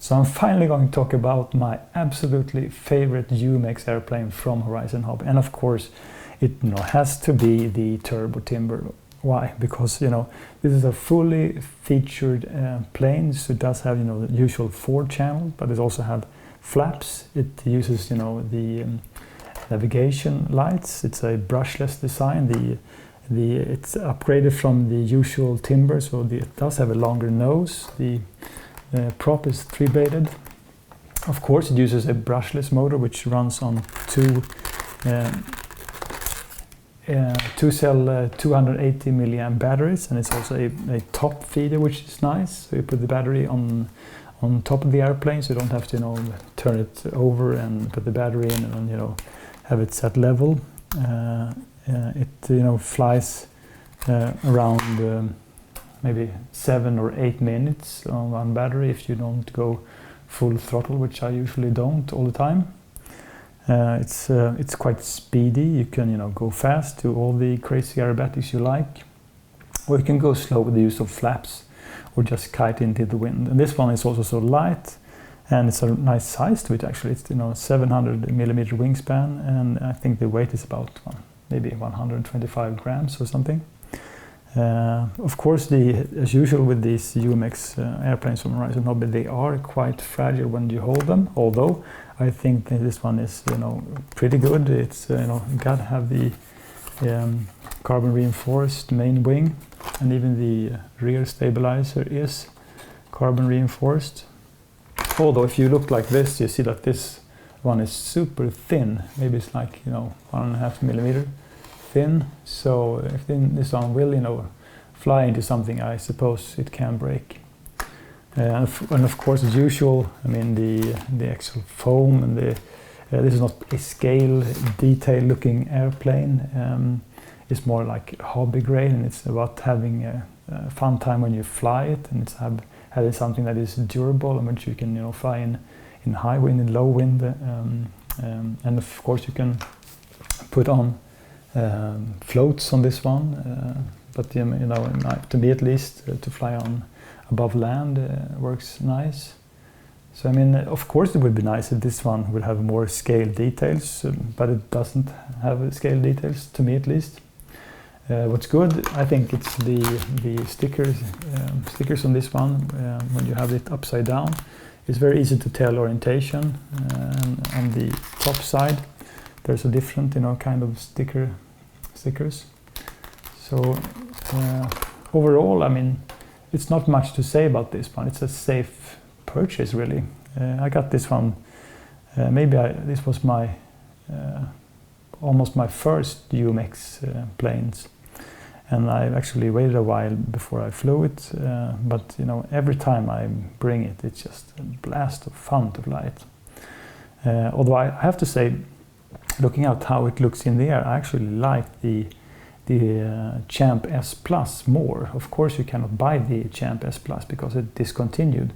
So I'm finally going to talk about my absolutely favorite UMX airplane from Horizon Hobby, and of course it has to be the Turbo Timber. Why? Because this is a fully featured plane, so it does have the usual 4-channel, but it also has flaps. It uses the navigation lights. It's a brushless design. It's upgraded from the usual timber, so it does have a longer nose. The prop is 3-bladed. Of course, it uses a brushless motor which runs on two cell 280 milliamp batteries, and it's also a top feeder, which is nice. So you put the battery on top of the airplane, so you don't have to turn it over and put the battery in and have it set level. It flies around maybe 7 or 8 minutes on one battery if you don't go full throttle, which I usually don't all the time. It's quite speedy. You can go fast to all the crazy aerobatics you like, or you can go slow with the use of flaps or just kite into the wind. And this one is also so light, and it's a nice size to it actually. It's 700 millimeter wingspan, and I think the weight is about maybe 125 grams or something. Of course, as usual with these UMX airplanes from Horizon Hobby, they are quite fragile when you hold them, although I think that this one is pretty good. It's got to have the carbon reinforced main wing, and even the rear stabilizer is carbon reinforced. Although if you look like this, you see that this one is super thin. Maybe it's like 1.5 millimeter thin. So if this one will fly into something, I suppose it can break. And of course, as usual, I mean the actual foam and this is not a scale detail looking airplane. It's more like hobby grade, and it's about having a fun time when you fly it, and it's having something that is durable and which you can fly in high wind and low wind, and of course you can put on floats on this one, but to me at least, to fly on above land works nice. So I mean, of course it would be nice if this one would have more scale details, but it doesn't have scale details, to me at least. What's good, I think, it's the stickers on this one. When you have it upside down, it's very easy to tell orientation. And on the top side, there's a different kind of stickers. So overall, I mean, it's not much to say about this one. It's a safe purchase, really. I got this one. This was my almost my first UMX planes, and I actually waited a while before I flew it. But every time I bring it, it's just a blast of fun to fly it. Although I have to say, looking at how it looks in the air, I actually like the Champ S Plus more. Of course, you cannot buy the Champ S Plus because it discontinued,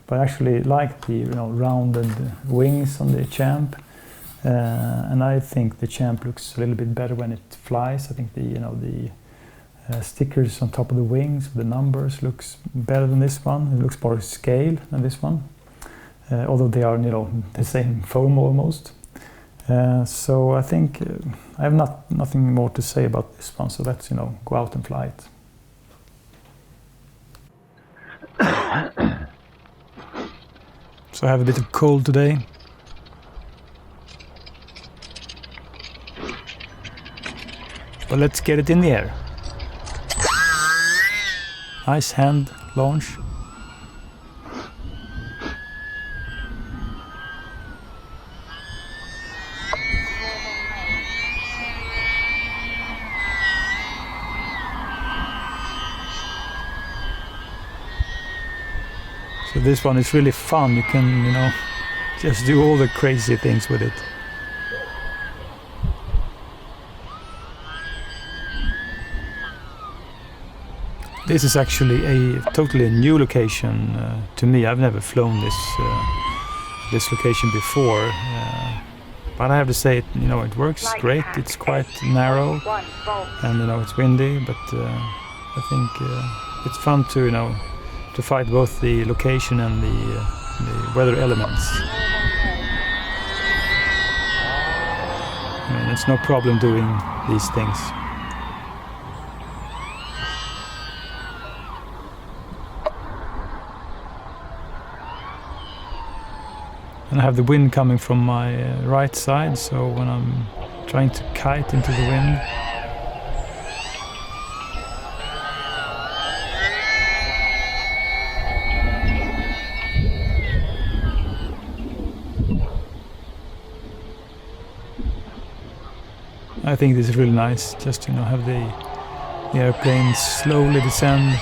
but I actually like the rounded wings on the Champ, and I think the Champ looks a little bit better when it flies. I think the stickers on top of the wings, the numbers, looks better than this one. It looks more scale than this one, although they are the same foam almost. So I think I have nothing more to say about this one, so let's go out and fly it. So I have a bit of cold today. But let's get it in the air. Nice hand launch. So this one is really fun. You can, just do all the crazy things with it. This is actually a totally new location to me. I've never flown this location before, but I have to say, it works great. It's quite narrow, and it's windy, but I think it's fun to to fight both the location and the weather elements. I mean, it's no problem doing these things. And I have the wind coming from my right side, so when I'm trying to kite into the wind, I think this is really nice, just to have the airplane slowly descend.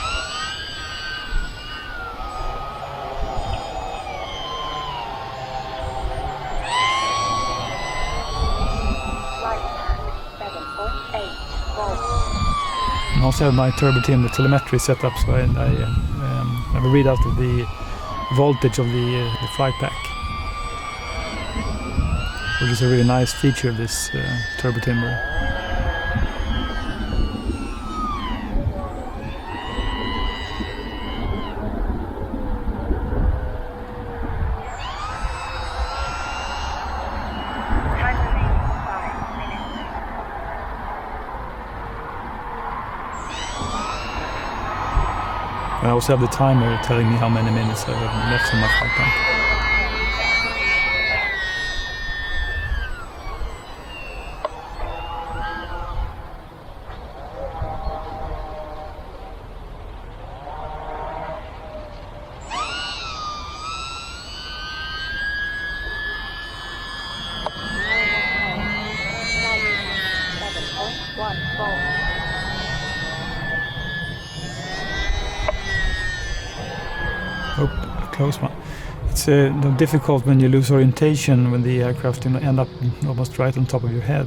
I also have my turbo team, the telemetry set up, so I have a readout of the voltage of the flight pack, which is a really nice feature of this turbo timber. I also have the timer telling me how many minutes I have left on my flight pack. Oh, close one. It's difficult when you lose orientation when the aircraft end up almost right on top of your head.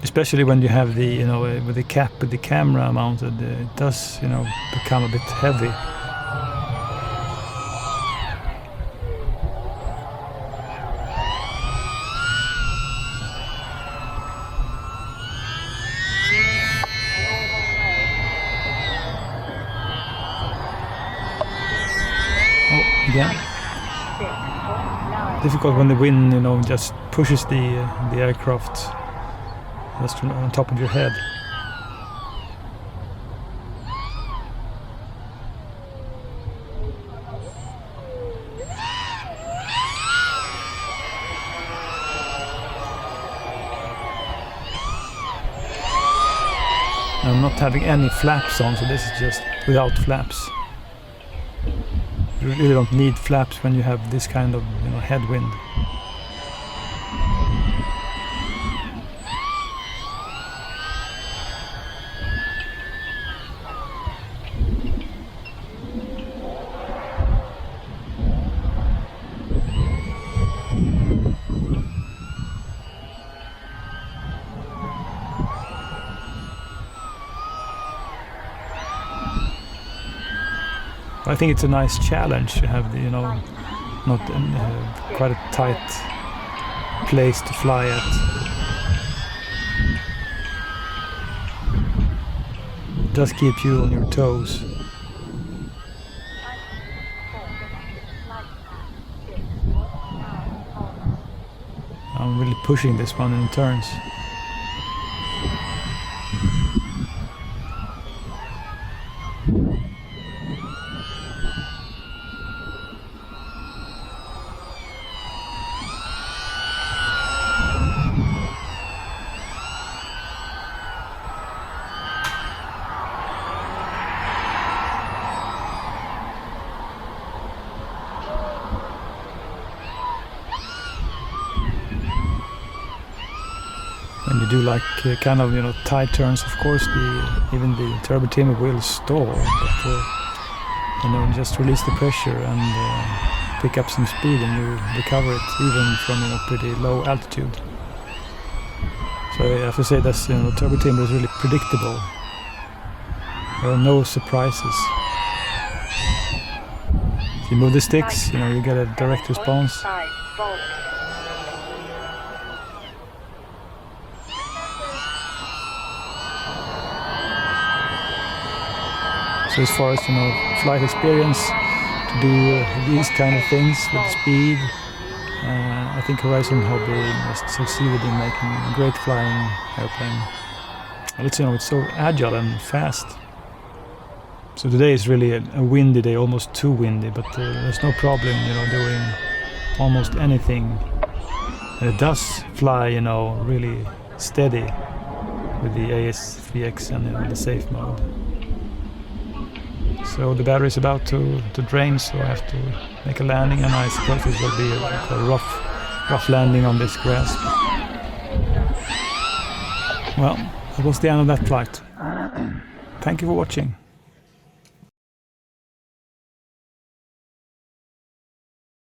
Especially when you have the with the cap with the camera mounted, it does become a bit heavy. Again. Difficult when the wind, just pushes the aircraft just on top of your head. I'm not having any flaps on, so this is just without flaps. You really don't need flaps when you have this kind of headwind. I think it's a nice challenge to have the, not quite a tight place to fly at. It does keep you on your toes. I'm really pushing this one in turns. When you do like kind of tight turns, of course, even the turbo timber will stall, but just release the pressure and pick up some speed, and you recover it even from pretty low altitude. So I have to say that turbo timber is really predictable. There are no surprises. If you move the sticks, you get a direct response. So as far as flight experience, to to do these kind of things with speed. I think Horizon Hobby has succeeded in making a great flying airplane. And it's so agile and fast. So today is really a windy day, almost too windy, but there's no problem, doing almost anything. And it does fly, really steady with the AS3X and the safe mode. So the battery is about to drain, so I have to make a landing, and I suppose this will be a rough landing on this grass. Well, that was the end of that flight. Thank you for watching.